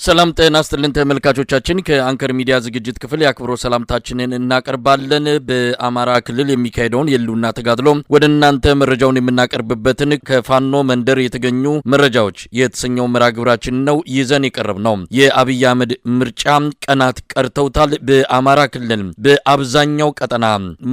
ሰላም ጤና ይስጥልን ተመልካቾቻችን ከአንከር ሚዲያ ዝግጅት ክፍል ያክብሮ ሰላምታችንን እናቀርባለን። በአማራ ክልል የሚካሄደውን የሉና ተጋድሎ ወደ እናንተ መረጃውን የምናቀርብበትን ከፋኖ መንደር የተገኙ መረጃዎች የተሰኘው መራግብራችን ነው ይዘን የቀረብነው። የአብይ አህመድ ምርጫ ቀናት ቀርተውታል። በአማራ ክልል በአብዛኛው ቀጠና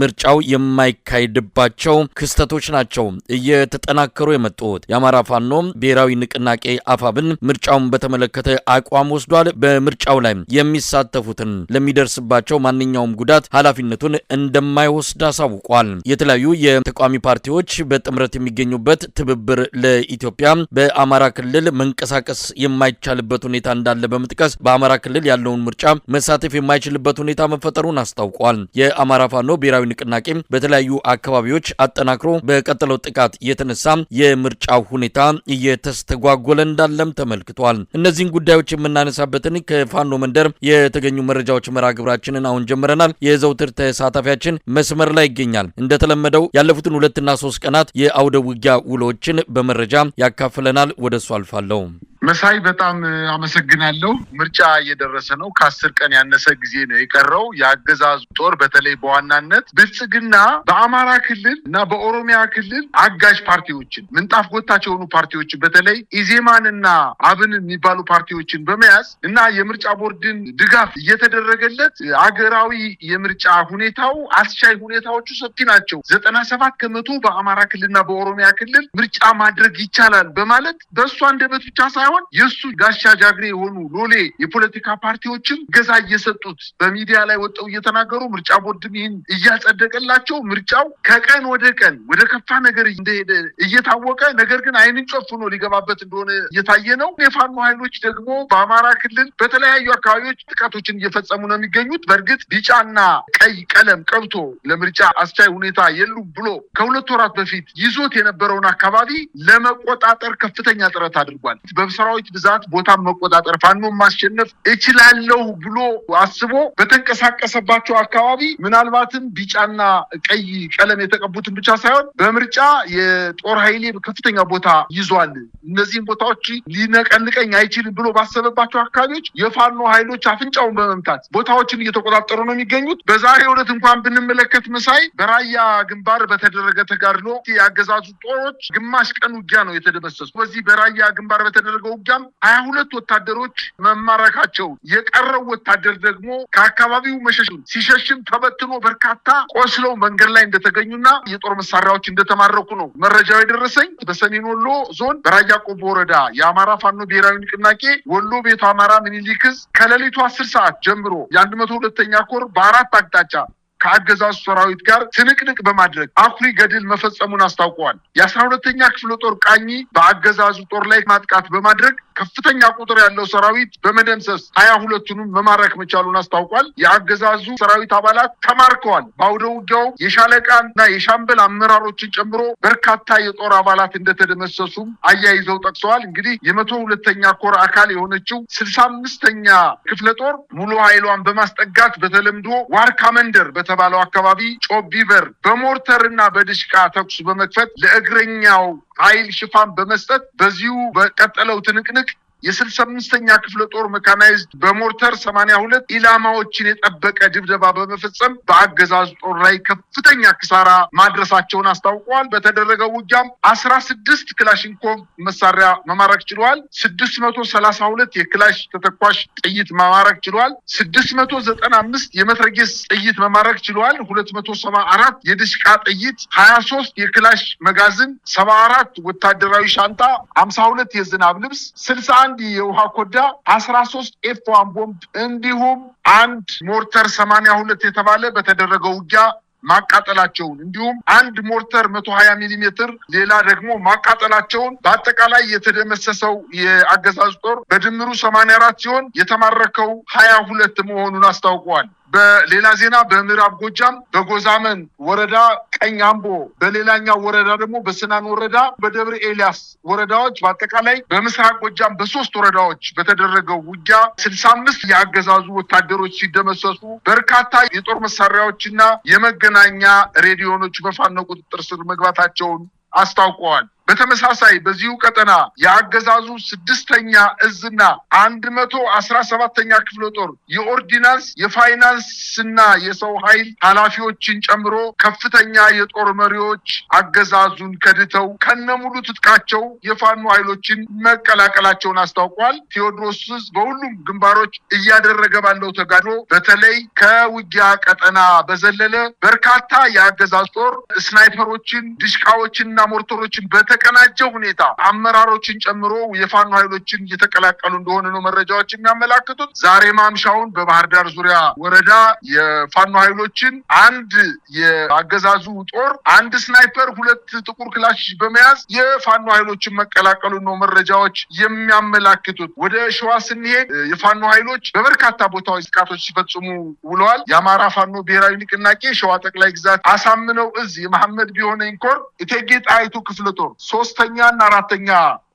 ምርጫው የማይካሄድባቸው ክስተቶች ናቸው እየተጠናከሩ የመጡት። የአማራ ፋኖ ብሔራዊ ንቅናቄ አፋብን ምርጫውን በተመለከተ አቋም ወስዷል። በምርጫው ላይ የሚሳተፉትን ለሚደርስባቸው ማንኛውም ጉዳት ኃላፊነቱን እንደማይወስድ አሳውቋል። የተለያዩ የተቃዋሚ ፓርቲዎች በጥምረት የሚገኙበት ትብብር ለኢትዮጵያ በአማራ ክልል መንቀሳቀስ የማይቻልበት ሁኔታ እንዳለ በመጥቀስ በአማራ ክልል ያለውን ምርጫ መሳተፍ የማይችልበት ሁኔታ መፈጠሩን አስታውቋል። የአማራ ፋኖ ብሔራዊ ንቅናቄ በተለያዩ አካባቢዎች አጠናክሮ በቀጠለው ጥቃት የተነሳ የምርጫው ሁኔታ እየተስተጓጎለ እንዳለም ተመልክቷል። እነዚህን ጉዳዮች የምናነሳበትን ከፋኖ መንደር የተገኙ መረጃዎች መራግብራችንን አሁን ጀምረናል። የዘውትር ተሳታፊያችን መስመር ላይ ይገኛል። እንደተለመደው ያለፉትን 2 እና 3 ቀናት የአውደ ውጊያ ውሎችን በመረጃ ያካፍለናል። ወደሱ አልፋለሁ። መሳይ በጣም አመሰግናለሁ። ምርጫ እየደረሰ ነው። ከ10 ቀን ያነሰ ጊዜ ነው የቀረው። የአገዛዙ ጦር በተለይ በዋናነት ብልጽግና በአማራ ክልል እና በኦሮሚያ ክልል አጋዥ ፓርቲዎችን ምንጣፍ ጎታች የሆኑ ፓርቲዎችን በተለይ ኢዜማንና አብን የሚባሉ ፓርቲዎችን በመያዝ እና የምርጫ ቦርድን ድጋፍ እየተደረገለት አገራዊ የምርጫ ሁኔታው አስቻይ ሁኔታዎቹ ሰፊ ናቸው። 97% በአማራ ክልልና በኦሮሚያ ክልል ምርጫ ማድረግ ይቻላል በማለት በእሱ አንደበት ብቻ ሳይሆን የሱ ጋሻ ጃግሬ የሆኑ ሎሌ የፖለቲካ ፓርቲዎችም ገዛ እየሰጡት በሚዲያ ላይ ወጣው እየተናገሩ ምርጫ ቦርድም ይህን እያጸደቀላቸው ምርጫው ከቀን ወደ ቀን ወደ ከፋ ነገር እንደሄደ እየታወቀ ነገር ግን አይንን ጨፍኖ ሊገባበት እንደሆነ እየታየ ነው። የፋኖ ኃይሎች ደግሞ በአማራ ክልል በተለያዩ አካባቢዎች ጥቃቶችን እየፈጸሙ ነው የሚገኙት። በእርግጥ ቢጫና ቀይ ቀለም ቀብቶ ለምርጫ አስቻይ ሁኔታ የሉም ብሎ ከ2 ወራት በፊት ይዞት የነበረውን አካባቢ ለመቆጣጠር ከፍተኛ ጥረት አድርጓል። በሰራዊት ብዛት ቦታን መቆጣጠር ፋኖን ማሸነፍ እችላለሁ ብሎ አስቦ በተንቀሳቀሰባቸው አካባቢ ምናልባትም ቢጫና ቀይ ቀለም የተቀቡትን ብቻ ሳይሆን በምርጫ የጦር ኃይሌ ከፍተኛ ቦታ ይዟል፣ እነዚህን ቦታዎች ሊነቀንቀኝ አይችልም ብሎ ባሰበባቸው አካባቢዎች የፋኖ ኃይሎች አፍንጫውን በመምታት ቦታዎችን እየተቆጣጠሩ ነው የሚገኙት። በዛሬው ዕለት እንኳን ብንመለከት መሳይ በራያ ግንባር በተደረገ ተጋድሎ የአገዛዙ ጦሮች ግማሽ ቀን ውጊያ ነው የተደመሰሱ። በዚህ በራያ ግንባር በተደረገው ውጊያም 22 ወታደሮች መማረካቸው፣ የቀረው ወታደር ደግሞ ከአካባቢው መሸሹን ሲሸሽም ተበትኖ በርካታ ቆስለው መንገድ ላይ እንደተገኙና የጦር መሳሪያዎች እንደተማረኩ ነው መረጃው የደረሰኝ። በሰሜን ወሎ ዞን በራያ ቆቦ ወረዳ የአማራ ፋኖ ብሔራዊ ንቅናቄ ወሎ ቤቱ አማራ ምኒልክ ዕዝ ከሌሊቱ 10 ሰዓት ጀምሮ የ102ኛ ኮር በ4 አቅጣጫ ከአገዛዙ ሰራዊት ጋር ትንቅንቅ በማድረግ አኩሪ ገድል መፈጸሙን አስታውቀዋል። የ12ኛ ክፍለ ጦር ቃኝ በአገዛዙ ጦር ላይ ማጥቃት በማድረግ ከፍተኛ ቁጥር ያለው ሰራዊት በመደምሰስ 22ቱንም መማረክ መቻሉን አስታውቋል። የአገዛዙ ሰራዊት አባላት ተማርከዋል። በአውደ ውጊያው የሻለቃና የሻምበል አመራሮችን ጨምሮ በርካታ የጦር አባላት እንደተደመሰሱም አያይዘው ጠቅሰዋል። እንግዲህ የ102ኛ ኮር አካል የሆነችው 65ኛ ክፍለ ጦር ሙሉ ኃይሏን በማስጠጋት በተለምዶ ዋርካ መንደር በተባለው አካባቢ ጮቢበር በሞርተርና በድሽቃ ተኩስ በመክፈት ለእግረኛው ኃይል ሽፋን በመስጠት በዚሁ በቀጠለው ትንቅንቅ የ65ኛ ክፍለ ጦር ሜካናይዝድ በሞርተር 82 ኢላማዎችን የጠበቀ ድብደባ በመፈጸም በአገዛዙ ጦር ላይ ከፍተኛ ኪሳራ ማድረሳቸውን አስታውቀዋል። በተደረገው ውጊያም 16 ክላሽንኮቭ መሳሪያ መማረክ ችሏል። 632 የክላሽ ተተኳሽ ጥይት መማረክ ችሏል። 695 የመትረጌስ ጥይት መማረክ ችሏል። 274 የድሽቃ ጥይት፣ 23 የክላሽ መጋዝን፣ 74 ወታደራዊ ሻንጣ፣ 52 የዝናብ ልብስ፣ 61 የውሃ ኮዳ፣ 13 ኤፍ1 ቦምብ እንዲሁም 1 ሞርተር 82 የተባለ በተደረገው ውጊያ ማቃጠላቸውን እንዲሁም 1 ሞርተር 120 ሚሊ ሜትር ሌላ ደግሞ ማቃጠላቸውን በአጠቃላይ የተደመሰሰው የአገዛዙ ጦር በድምሩ 84 ሲሆን የተማረከው 22 መሆኑን አስታውቀዋል። በሌላ ዜና በምዕራብ ጎጃም በጎዛመን ወረዳ ቀኝ አምቦ፣ በሌላኛው ወረዳ ደግሞ በስናን ወረዳ በደብረ ኤልያስ ወረዳዎች በአጠቃላይ በምስራቅ ጎጃም በ3 ወረዳዎች በተደረገው ውጊያ 65 የአገዛዙ ወታደሮች ሲደመሰሱ በርካታ የጦር መሳሪያዎችና የመገናኛ ሬዲዮኖች በፋኖ ቁጥጥር ስር መግባታቸውን አስታውቀዋል። በተመሳሳይ በዚሁ ቀጠና የአገዛዙ 6ኛ እዝና 117ኛ ክፍለ ጦር የኦርዲናንስ የፋይናንስና የሰው ኃይል ኃላፊዎችን ጨምሮ ከፍተኛ የጦር መሪዎች አገዛዙን ከድተው ከነሙሉ ትጥቃቸው የፋኖ ኃይሎችን መቀላቀላቸውን አስታውቋል። ቴዎድሮስ በሁሉም ግንባሮች እያደረገ ባለው ተጋድሎ በተለይ ከውጊያ ቀጠና በዘለለ በርካታ የአገዛዝ ጦር ስናይፐሮችን፣ ድሽቃዎችንና ሞርተሮችን በተቀናጀ ሁኔታ አመራሮችን ጨምሮ የፋኖ ኃይሎችን እየተቀላቀሉ እንደሆነ ነው መረጃዎች የሚያመላክቱት። ዛሬ ማምሻውን በባህር ዳር ዙሪያ ወረዳ የፋኖ ኃይሎችን አንድ የአገዛዙ ጦር አንድ ስናይፐር 2 ጥቁር ክላሽ በመያዝ የፋኖ ኃይሎችን መቀላቀሉ ነው መረጃዎች የሚያመላክቱት። ወደ ሸዋ ስንሄድ የፋኖ ኃይሎች በበርካታ ቦታዎች ጥቃቶች ሲፈጽሙ ውለዋል። የአማራ ፋኖ ብሔራዊ ንቅናቄ ሸዋ ጠቅላይ ግዛት አሳምነው እዝ የመሐመድ ቢሆነኝ ኮር እቴጌ ጣይቱ ክፍለ ጦር 3ኛና 4ኛ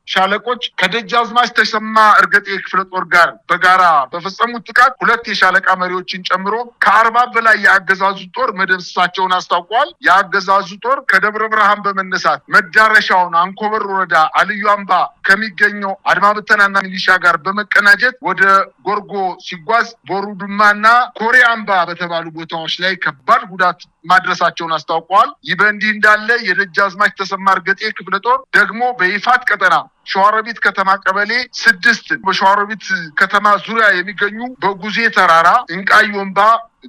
ሻለቆች ከደጃዝማች ተሰማ እርገጤ ክፍለ ጦር ጋር በጋራ በፈጸሙት ጥቃት 2 የሻለቃ መሪዎችን ጨምሮ ከ40 በላይ የአገዛዙ ጦር መደምሰሳቸውን አስታውቋል። የአገዛዙ ጦር ከደብረ ብርሃን በመነሳት መዳረሻውን አንኮበር ወረዳ አልዩ አምባ ከሚገኘው አድማ ብተናና ሚሊሻ ጋር በመቀናጀት ወደ ጎርጎ ሲጓዝ ቦሩዱማና ኮሬ አምባ በተባሉ ቦታዎች ላይ ከባድ ጉዳት ማድረሳቸውን አስታውቋል። ይህ በእንዲህ እንዳለ የደጃዝማች ተሰማ እርገጤ ክፍለ ጦር ደግሞ በይፋት ቀጠና ሸዋሮቢት ከተማ ቀበሌ 6 በሸዋሮቢት ከተማ ዙሪያ የሚገኙ በጉዜ ተራራ፣ እንቃይ ወንባ፣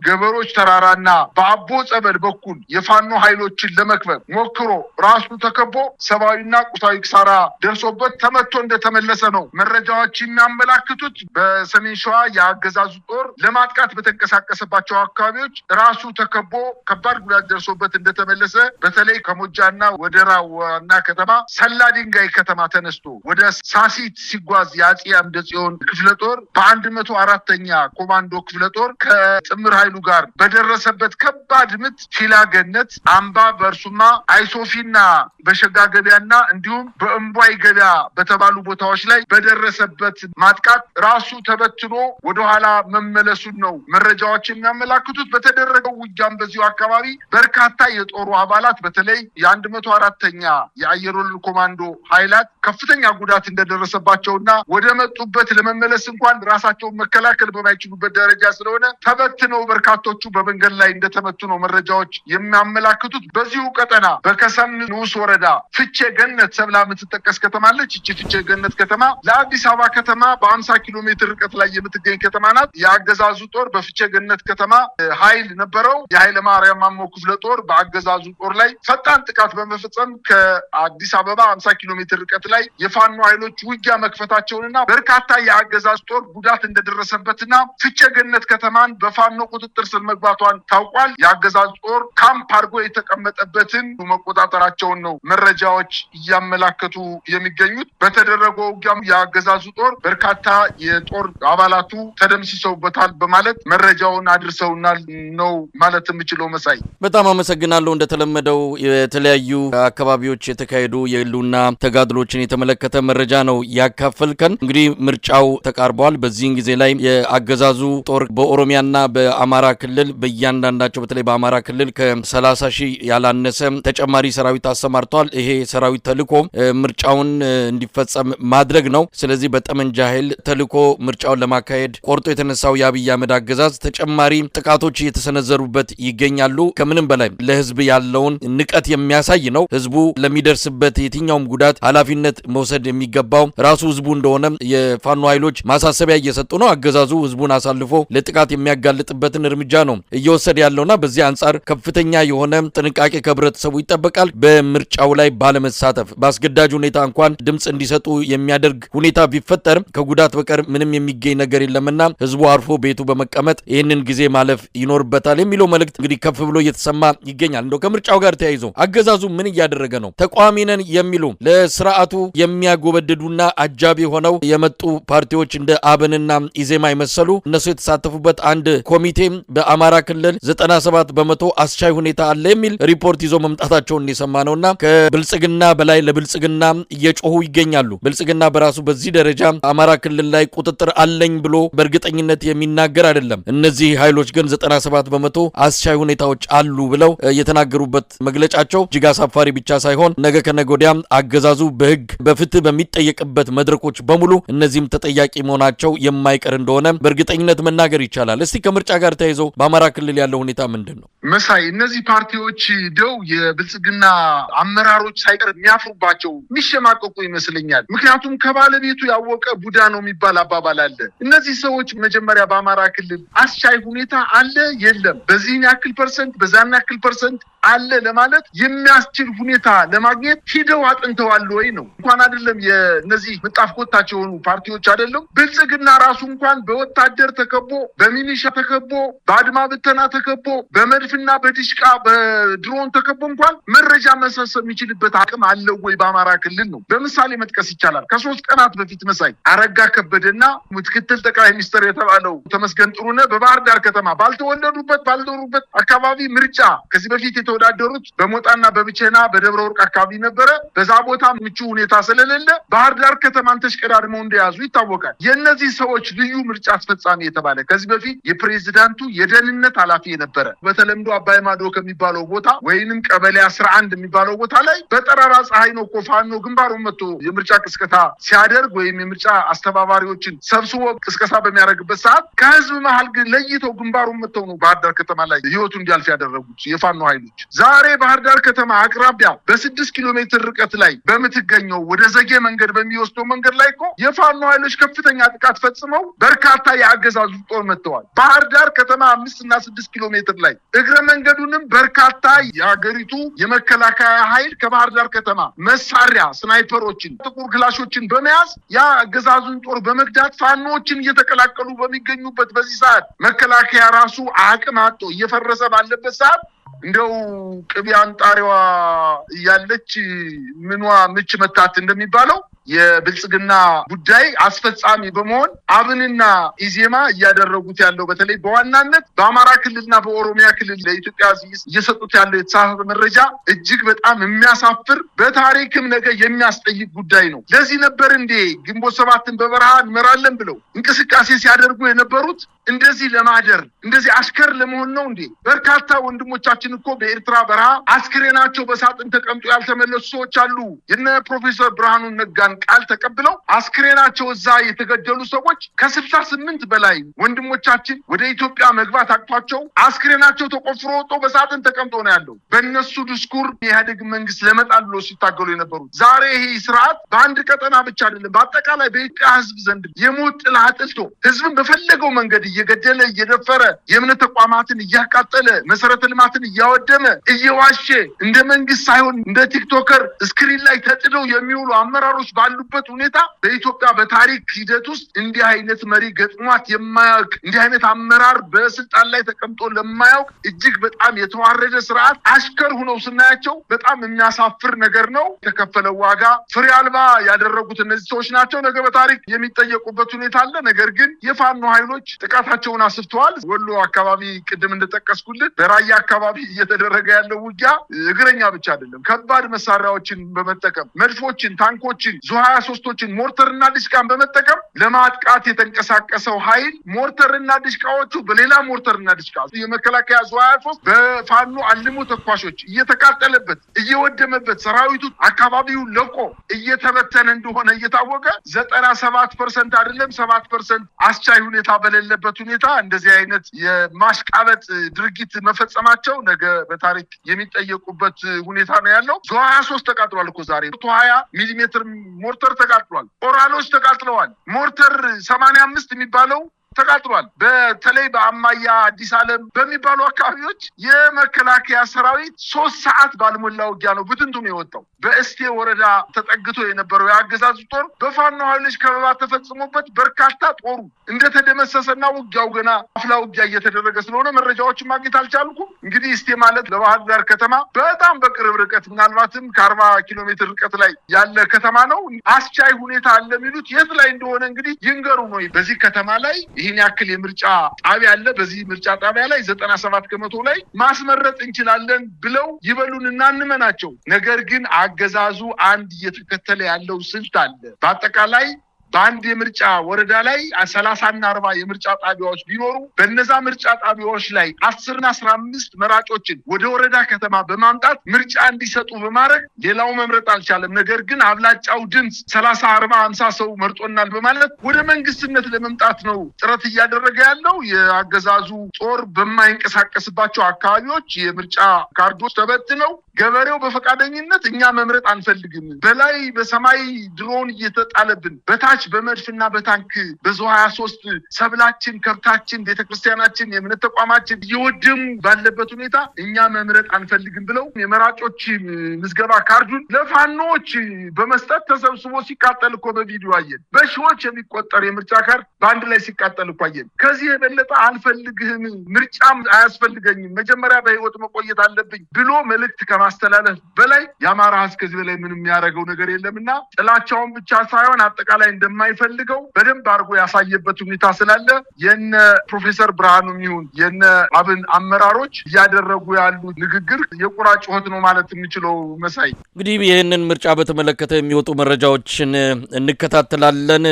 ገበሮች ተራራና በአቦ ጸበል በኩል የፋኖ ኃይሎችን ለመክበብ ሞክሮ ራሱ ተከቦ ሰብአዊና ቁሳዊ ኪሳራ ደርሶበት ተመቶ እንደተመለሰ ነው መረጃዎች የሚያመላክቱት። በሰሜን ሸዋ የአገዛዙ ጦር ለማጥቃት በተንቀሳቀሰባቸው አካባቢዎች ራሱ ተከቦ ከባድ ጉዳት ደርሶበት እንደተመለሰ በተለይ ከሞጃና ወደራ ዋና ከተማ ሰላ ድንጋይ ከተማ ተነስቶ ወደ ሳሲት ሲጓዝ የአጼ አምደ ጽዮን ክፍለ ጦር በ104ኛ ኮማንዶ ክፍለ ጦር ከጥምር ኃይሉ ጋር በደረሰበት ከባድ ምት ፊላገነት፣ አምባ በርሱማ፣ አይሶፊና በሸጋ ገበያና እንዲሁም በእምቧይ ገበያ በተባሉ ቦታዎች ላይ በደረሰበት ማጥቃት ራሱ ተበትኖ ወደኋላ መመለሱን ነው መረጃዎች የሚያመላክቱት። በተደረገው ውጊያም በዚሁ አካባቢ በርካታ የጦሩ አባላት በተለይ የ104ኛ የአየር ወለድ ኮማንዶ ኃይላት ከፍተኛ ጉዳት እንደደረሰባቸውና ወደ መጡበት ለመመለስ እንኳን ራሳቸውን መከላከል በማይችሉበት ደረጃ ስለሆነ ተበትነው በርካቶቹ በመንገድ ላይ እንደተመቱ ነው መረጃዎች የሚያመላክቱት። በዚሁ ቀጠና በከሰም ንዑስ ወረዳ ፍቼ ገነት ተብላ የምትጠቀስ ከተማ አለች። እቺ ፍቼ ገነት ከተማ ለአዲስ አበባ ከተማ በ50 ኪሎ ሜትር ርቀት ላይ የምትገኝ ከተማ ናት። የአገዛዙ ጦር በፍቼ ገነት ከተማ ኃይል ነበረው። የኃይለ ማርያም ማሞ ክፍለ ጦር በአገዛዙ ጦር ላይ ፈጣን ጥቃት በመፈጸም ከአዲስ አበባ 50 ኪሎ ሜትር ርቀት ላይ የፋኖ ኃይሎች ውጊያ መክፈታቸውንና በርካታ የአገዛዝ ጦር ጉዳት እንደደረሰበትና ፍቼ ገነት ከተማን በፋኖ ቁጥጥር ስር መግባቷን ታውቋል። የአገዛዝ ጦር ካምፕ አድርጎ የተቀመጠበትን መቆጣጠራቸውን ነው መረጃዎች እያመላከቱ የሚገኙት። በተደረገው ውጊያም የአገዛዙ ጦር በርካታ የጦር አባላቱ ተደምስሰውበታል በማለት መረጃውን አድርሰውናል ነው ማለት የምችለው። መሳይ በጣም አመሰግናለሁ። እንደተለመደው የተለያዩ አካባቢዎች የተካሄዱ የህልውና ተጋድሎችን የተመለከተ መረጃ ነው ያካፈልከን። እንግዲህ ምርጫው ተቃርበዋል። በዚህን ጊዜ ላይ የአገዛዙ ጦር በኦሮሚያና በአማራ ክልል በእያንዳንዳቸው በተለይ በአማራ ክልል ከ30 ሺህ ያላነሰ ተጨማሪ ሰራዊት አሰማርተዋል። ይሄ ሰራዊት ተልኮ ምርጫውን እንዲፈጸም ማድረግ ነው። ስለዚህ በጠመንጃ ኃይል ተልኮ ምርጫውን ለማካሄድ ቆርጦ የተነሳው የአብይ አህመድ አገዛዝ ተጨማሪ ጥቃቶች እየተሰነዘሩበት ይገኛሉ። ከምንም በላይ ለህዝብ ያለውን ንቀት የሚያሳይ ነው። ህዝቡ ለሚደርስበት የትኛውም ጉዳት ኃላፊነት መውሰድ የሚገባው ራሱ ህዝቡ እንደሆነ የፋኖ ኃይሎች ማሳሰቢያ እየሰጡ ነው። አገዛዙ ህዝቡን አሳልፎ ለጥቃት የሚያጋልጥበትን እርምጃ ነው እየወሰደ ያለውና በዚህ አንጻር ከፍተኛ የሆነ ጥንቃቄ ከህብረተሰቡ ይጠበቃል። በምርጫው ላይ ባለመሳተፍ በአስገዳጅ ሁኔታ እንኳን ድምጽ እንዲሰጡ የሚያደርግ ሁኔታ ቢፈጠር ከጉዳት በቀር ምንም የሚገኝ ነገር የለምና ህዝቡ አርፎ ቤቱ በመቀመጥ ይህንን ጊዜ ማለፍ ይኖርበታል የሚለው መልእክት እንግዲህ ከፍ ብሎ እየተሰማ ይገኛል። እንደው ከምርጫው ጋር ተያይዞ አገዛዙ ምን እያደረገ ነው? ተቃዋሚ ነን የሚሉ ለስርዓቱ የሚያጎበድዱና አጃቢ ሆነው የመጡ ፓርቲዎች እንደ አብንና ኢዜማ ይመሰሉ እነሱ የተሳተፉበት አንድ ኮሚቴ በአማራ ክልል 97% አስቻይ ሁኔታ አለ የሚል ሪፖርት ይዞ መምጣታቸውን የሰማነውና ከብልጽግና በላይ ለብልጽግና እየጮሁ ይገኛሉ። ብልጽግና በራሱ በዚህ ደረጃ አማራ ክልል ላይ ቁጥጥር አለኝ ብሎ በእርግጠኝነት የሚናገር አይደለም። እነዚህ ኃይሎች ግን 97% አስቻይ ሁኔታዎች አሉ ብለው የተናገሩበት መግለጫቸው እጅግ አሳፋሪ ብቻ ሳይሆን ነገ ከነገ ወዲያ አገዛዙ በህግ በፍትህ በሚጠየቅበት መድረኮች በሙሉ እነዚህም ተጠያቂ መሆናቸው የማይቀር እንደሆነ በእርግጠኝነት መናገር ይቻላል። እስቲ ከምርጫ ጋር ተያይዘው በአማራ ክልል ያለው ሁኔታ ምንድነው? መሳይ እነዚህ ፓርቲዎች ደው የብልጽግና አመራሮች ሳይቀር የሚያፍሩባቸው የሚሸማቀቁ ይመስለኛል። ምክንያቱም ከባለቤቱ ያወቀ ቡዳ ነው የሚባል አባባል አለ። እነዚህ ሰዎች መጀመሪያ በአማራ ክልል አስቻይ ሁኔታ አለ የለም፣ በዚህን ያክል ፐርሰንት በዛን ያክል ፐርሰንት አለ ለማለት የሚያስችል ሁኔታ ለማግኘት ሂደው አጥንተዋል ወይ ነው። እንኳን አይደለም የነዚህ ምጣፍ ቆጣቸው የሆኑ ፓርቲዎች አይደለም፣ ብልጽግና ራሱ እንኳን በወታደር ተከቦ በሚሊሻ ተከቦ በአድማ ብተና ተከቦ በመድፍና በዲሽቃ በድሮን ተከቦ እንኳን መረጃ መሰብሰብ የሚችልበት አቅም አለው ወይ በአማራ ክልል ነው። በምሳሌ መጥቀስ ይቻላል። ከ3 ቀናት በፊት መሳይ አረጋ ከበደና ምክትል ጠቅላይ ሚኒስትር የተባለው ተመስገን ጥሩነህ በባህር ዳር ከተማ ባልተወለዱበት አካባቢ ምርጫ ከዚህ በፊት የተወዳደሩት በሞጣና በብቸና በደብረ ወርቅ አካባቢ ነበረ። በዛ ቦታ ምቹ ሁኔታ ስለሌለ ባህር ዳር ከተማን ተሽቀዳድመው እንደያዙ ይታወቃል። የነዚህ ሰዎች ልዩ ምርጫ አስፈጻሚ የተባለ ከዚህ በፊት የፕሬዝዳንቱ የደህንነት ኃላፊ የነበረ በተለምዶ አባይ ማዶ ከሚባለው ቦታ ወይንም ቀበሌ 11 የሚባለው ቦታ ላይ በጠራራ ፀሐይ ነው ፋኖ ግንባሩን መጥቶ የምርጫ ቅስቀሳ ሲያደርግ ወይም የምርጫ አስተባባሪዎችን ሰብስቦ ቅስቀሳ በሚያደርግበት ሰዓት ከህዝብ መሃል ግን ለይተው ግንባሩን መጥተው ነው ባህር ዳር ከተማ ላይ ህይወቱ እንዲያልፍ ያደረጉት የፋኖ ኃይሎች። ዛሬ ባህር ዳር ከተማ አቅራቢያ በ6 ኪሎ ሜትር ርቀት ላይ በምትገኘው ወደ ዘጌ መንገድ በሚወስደው መንገድ ላይ እኮ የፋኖ ኃይሎች ከፍተኛ ጥቃት ፈጽመው በርካታ የአገዛዙ ጦር መጥተዋል። ባህር ዳር ከተማ 5 እና 6 ኪሎ ሜትር ላይ እግረ መንገዱንም በርካታ የሀገሪቱ የመከላከያ ኃይል ከባህር ዳር ከተማ መሳሪያ ስናይፐሮችን፣ ጥቁር ክላሾችን በመያዝ የአገዛዙን ጦር በመግዳት ፋኖዎችን እየተቀላቀሉ በሚገኙበት በዚህ ሰዓት መከላከያ ራሱ አቅም አጥቶ እየፈረሰ ባለበት ሰዓት እንደው ቅቤ አንጣሪዋ እያለች ምኗ ምች መታት እንደሚባለው የብልጽግና ጉዳይ አስፈጻሚ በመሆን አብንና ኢዜማ እያደረጉት ያለው በተለይ በዋናነት በአማራ ክልልና በኦሮሚያ ክልል ለኢትዮጵያ እየሰጡት ያለው የተሳሳተ መረጃ እጅግ በጣም የሚያሳፍር በታሪክም ነገ የሚያስጠይቅ ጉዳይ ነው። ለዚህ ነበር እንዴ ግንቦት 7ን በበረሃ እንመራለን ብለው እንቅስቃሴ ሲያደርጉ የነበሩት? እንደዚህ ለማደር እንደዚህ አሽከር ለመሆን ነው እንዴ? በርካታ ወንድሞቻችን እኮ በኤርትራ በረሃ አስክሬናቸው በሳጥን ተቀምጦ ያልተመለሱ ሰዎች አሉ። የነ ፕሮፌሰር ብርሃኑ ነጋን ቃል ተቀብለው አስክሬናቸው እዛ የተገደሉ ሰዎች ከ68 በላይ ወንድሞቻችን ወደ ኢትዮጵያ መግባት አቅቷቸው አስክሬናቸው ተቆፍሮ ወጥቶ በሳጥን ተቀምጦ ነው ያለው። በእነሱ ድስኩር የኢህአዴግ መንግስት ለመጣል ብሎ ሲታገሉ የነበሩት ዛሬ ይሄ ስርዓት በአንድ ቀጠና ብቻ አይደለም፣ በአጠቃላይ በኢትዮጵያ ህዝብ ዘንድ የሞት ጥላ አጥልቶ ህዝብን በፈለገው መንገድ እየገደለ እየደፈረ የእምነት ተቋማትን እያቃጠለ መሰረተ ልማትን እያወደመ እየዋሸ እንደ መንግስት ሳይሆን እንደ ቲክቶከር ስክሪን ላይ ተጥደው የሚውሉ አመራሮች ባሉበት ሁኔታ በኢትዮጵያ በታሪክ ሂደት ውስጥ እንዲህ አይነት መሪ ገጥሟት የማያውቅ እንዲህ አይነት አመራር በስልጣን ላይ ተቀምጦ ለማያውቅ እጅግ በጣም የተዋረደ ስርዓት አሽከር ሆነው ስናያቸው በጣም የሚያሳፍር ነገር ነው። የተከፈለው ዋጋ ፍሬ አልባ ያደረጉት እነዚህ ሰዎች ናቸው። ነገ በታሪክ የሚጠየቁበት ሁኔታ አለ። ነገር ግን የፋኖ ኃይሎች ጥቃታቸውን አስፍተዋል። ወሎ አካባቢ ቅድም እንደጠቀስኩልን በራያ አካባቢ እየተደረገ ያለው ውጊያ እግረኛ ብቻ አይደለም፣ ከባድ መሳሪያዎችን በመጠቀም መድፎችን፣ ታንኮችን፣ ዙ23ቶችን፣ ሞርተርና ዲሽቃን በመጠቀም ለማጥቃት የተንቀሳቀሰው ኃይል ሞርተርና ዲሽቃዎቹ በሌላ ሞርተርና ዲሽቃ የመከላከያ ዙ23 በፋኖ አልሞ ተኳሾች እየተቃጠለበት እየወደመበት ሰራዊቱ አካባቢውን ለቆ እየተበተነ እንደሆነ እየታወቀ 97% አይደለም 7% አስቻይ ሁኔታ በሌለበት ሁኔታ እንደዚህ አይነት የማሽቃበጥ ድርጊት መፈጸማቸው ነገ በታሪክ የሚጠየቁበት ሁኔታ ነው ያለው። ዙ23 ተቃጥሏል እኮ ዛሬ 20 ሚሊሜትር ሞርተር ተቃጥሏል። ኦራሎች ተቃጥለዋል። ሞርተር 85 የሚባለው ተቃጥሏል። በተለይ በአማያ አዲስ ዓለም በሚባሉ አካባቢዎች የመከላከያ ሰራዊት 3 ሰዓት ባልሞላ ውጊያ ነው ብትንቱም የወጣው። በእስቴ ወረዳ ተጠግቶ የነበረው የአገዛዙ ጦር በፋኖ ኃይሎች ከበባ ተፈጽሞበት በርካታ ጦሩ እንደተደመሰሰና ውጊያው ገና አፍላ ውጊያ እየተደረገ ስለሆነ መረጃዎችን ማግኘት አልቻልኩም። እንግዲህ እስቴ ማለት ለባህር ዳር ከተማ በጣም በቅርብ ርቀት ምናልባትም ከ40 ኪሎ ሜትር ርቀት ላይ ያለ ከተማ ነው። አስቻይ ሁኔታ አለ የሚሉት የት ላይ እንደሆነ እንግዲህ ይንገሩ ነው። በዚህ ከተማ ላይ ይህን ያክል የምርጫ ጣቢያ አለ። በዚህ ምርጫ ጣቢያ ላይ 97 ከመቶ ላይ ማስመረጥ እንችላለን ብለው ይበሉንና እንመናቸው። ነገር ግን አገዛዙ አንድ እየተከተለ ያለው ስልት አለ። በአጠቃላይ በአንድ የምርጫ ወረዳ ላይ 30 እና 40 የምርጫ ጣቢያዎች ቢኖሩ በእነዛ ምርጫ ጣቢያዎች ላይ 10 እና 15 መራጮችን ወደ ወረዳ ከተማ በማምጣት ምርጫ እንዲሰጡ በማድረግ ሌላው መምረጥ አልቻለም። ነገር ግን አብላጫው ድምፅ 30፣ 40፣ 50 ሰው መርጦናል በማለት ወደ መንግስትነት ለመምጣት ነው ጥረት እያደረገ ያለው። የአገዛዙ ጦር በማይንቀሳቀስባቸው አካባቢዎች የምርጫ ካርዶች ተበትነው ገበሬው በፈቃደኝነት እኛ መምረጥ አንፈልግም፣ በላይ በሰማይ ድሮን እየተጣለብን በታች በመድፍና በታንክ በዙ 23 ሰብላችን፣ ከብታችን፣ ቤተክርስቲያናችን፣ የእምነት ተቋማችን እየወደሙ ባለበት ሁኔታ እኛ መምረጥ አንፈልግም ብለው የመራጮች ምዝገባ ካርዱን ለፋኖች በመስጠት ተሰብስቦ ሲቃጠል እኮ በቪዲዮ አየን። በሺዎች የሚቆጠር የምርጫ ካርድ በአንድ ላይ ሲቃጠል እኮ አየን። ከዚህ የበለጠ አልፈልግህም፣ ምርጫም አያስፈልገኝም፣ መጀመሪያ በህይወት መቆየት አለብኝ ብሎ መልእክት ከማስተላለፍ በላይ የአማራ ህዝብ ከዚህ በላይ ምንም የሚያደርገው ነገር የለምና ጥላቻውን ብቻ ሳይሆን አጠቃላይ እንደማይፈልገው በደንብ አድርጎ ያሳየበት ሁኔታ ስላለ የነ ፕሮፌሰር ብርሃኑ ይሁን የነ አብን አመራሮች እያደረጉ ያሉት ንግግር የቁራ ጩኸት ነው ማለት የምንችለው። መሳይ እንግዲህ ይህንን ምርጫ በተመለከተ የሚወጡ መረጃዎችን እንከታተላለን።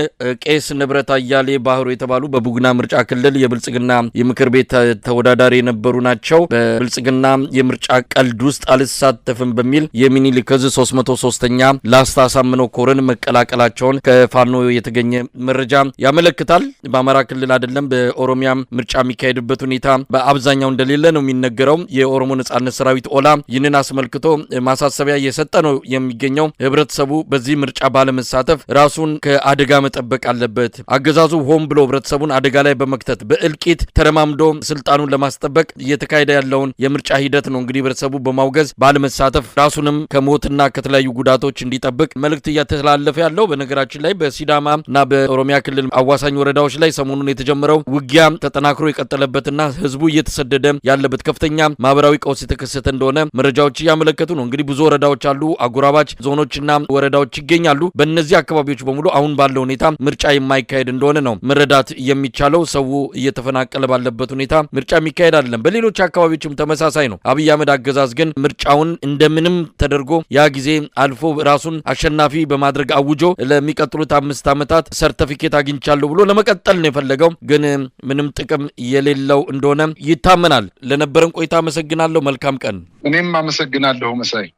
ቄስ ንብረት አያሌ ባህሩ የተባሉ በቡግና ምርጫ ክልል የብልጽግና የምክር ቤት ተወዳዳሪ የነበሩ ናቸው። በብልጽግና የምርጫ ቀልድ ውስጥ አልሳተፍም በሚል የሚኒሊክ ዕዝ 303ኛ ላስታ አሳምነው ኮርን መቀላቀላቸውን ከፋኖ የተገኘ መረጃ ያመለክታል። በአማራ ክልል አይደለም በኦሮሚያም ምርጫ የሚካሄድበት ሁኔታ በአብዛኛው እንደሌለ ነው የሚነገረው። የኦሮሞ ነጻነት ሰራዊት ኦላ ይህንን አስመልክቶ ማሳሰቢያ እየሰጠ ነው የሚገኘው። ህብረተሰቡ በዚህ ምርጫ ባለመሳተፍ ራሱን ከአደጋ መጠበቅ አለበት። አገዛዙ ሆን ብሎ ህብረተሰቡን አደጋ ላይ በመክተት በእልቂት ተረማምዶ ስልጣኑን ለማስጠበቅ እየተካሄደ ያለውን የምርጫ ሂደት ነው እንግዲህ ህብረተሰቡ በማውገዝ ባለመሳተፍ ራሱንም ከሞትና ከተለያዩ ጉዳቶች እንዲጠብቅ መልእክት እያተላለፈ ያለው። በነገራችን ላይ በሲዳማ እና በኦሮሚያ ክልል አዋሳኝ ወረዳዎች ላይ ሰሞኑን የተጀመረው ውጊያ ተጠናክሮ የቀጠለበትና ህዝቡ እየተሰደደ ያለበት ከፍተኛ ማህበራዊ ቀውስ የተከሰተ እንደሆነ መረጃዎች እያመለከቱ ነው። እንግዲህ ብዙ ወረዳዎች አሉ፣ አጎራባች ዞኖችና ወረዳዎች ይገኛሉ። በእነዚህ አካባቢዎች በሙሉ አሁን ባለው ሁኔታ ምርጫ የማይካሄድ እንደሆነ ነው መረዳት የሚቻለው። ሰው እየተፈናቀለ ባለበት ሁኔታ ምርጫ የሚካሄድ አይደለም። በሌሎች አካባቢዎችም ተመሳሳይ ነው። አብይ አህመድ አገዛዝ ግን ምርጫውን እንደምንም ተደርጎ ያ ጊዜ አልፎ ራሱን አሸናፊ በማድረግ አውጆ ለሚቀጥሉት 5 ዓመታት ሰርቲፊኬት አግኝቻለሁ ብሎ ለመቀጠል ነው የፈለገው። ግን ምንም ጥቅም የሌለው እንደሆነ ይታመናል። ለነበረን ቆይታ አመሰግናለሁ። መልካም ቀን። እኔም አመሰግናለሁ መሳይ።